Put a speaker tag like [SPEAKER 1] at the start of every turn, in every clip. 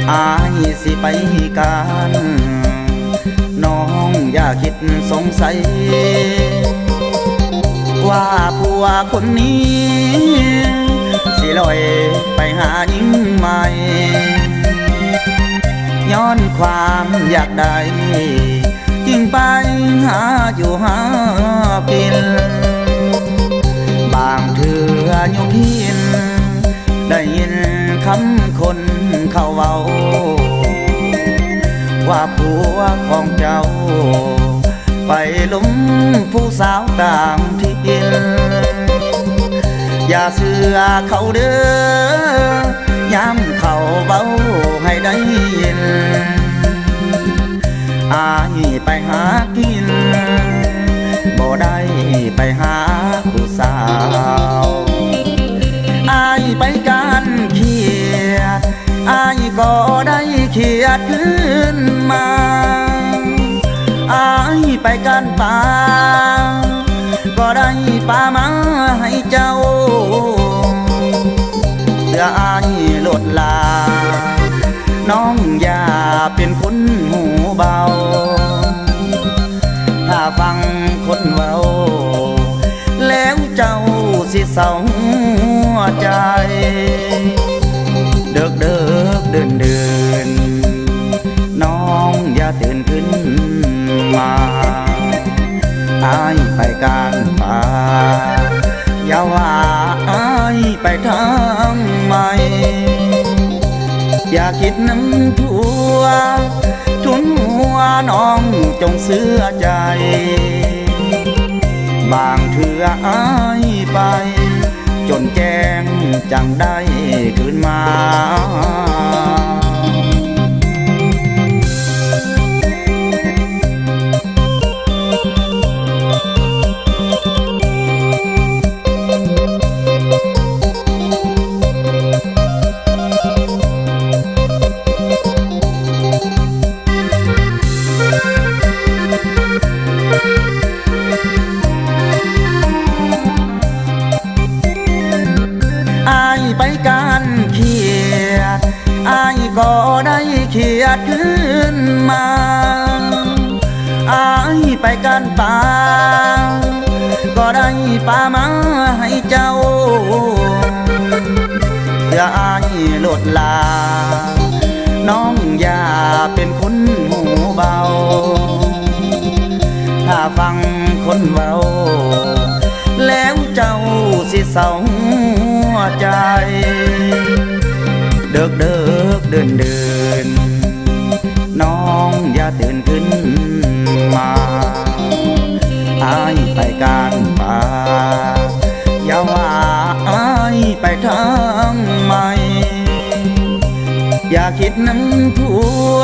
[SPEAKER 1] อายสิไปกันน้องอย่าคิดสงสัยว่าผัวคนนี้สิลอยไปหาหญิงใหม่ย้อนความอยากได้จึงไปหาอยู่หากินบางเถื่อยกหินได้ยินคำคนเขาเว้าว่าผัวของเจ้าไปล้มผู้สาวต่างถิ่นอย่าเชื่อเขาเด้อย้ำเขาเบาให้ได้ยินอายไปหากินบ่ได้ไปหาผู้สาวอายไปการเขียดอายก็ได้เขียดขึ้นมาอายไปการป่าก็ได้ป่ามาให้เจ้าเพื่ออายลดลาน้องอย่าเป็นคนหูเบาถ้าฟังคนเว้าแล้วเจ้าสิเศร้าใจเดิกเดิกเดินเดินน้องอย่าตื่นขึ้นมาอายไปการป่าอย่าว่าอายไปทางใหม่อย่าคิดน้ำทัวทุนหัวน้องจงเสื่อใจบางเถื่ออายไปจนแจ้งจังได้คืนมาไปการเขียดอายก็ได้เขียดขึ้นมาอายไปการป่าก็ได้ป่ามาให้เจ้าเพื่ออายลดลาน้องอย่าเป็นคนหูเบาถ้าฟังคนเว้าแล้วเจ้าสิเศร้าใจเดิกเดิกเดินเดินน้องอย่าตื่นขึ้นมาอายไปการป่าอย่าว่าอายไปทางใหม่อย่าคิดน้ำทัว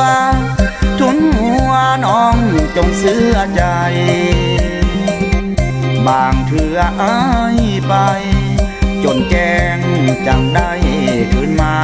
[SPEAKER 1] ทุนหัวน้องจงเสื่อใจบางเถื่ออายไปจนแจ้งจังได้คืนมา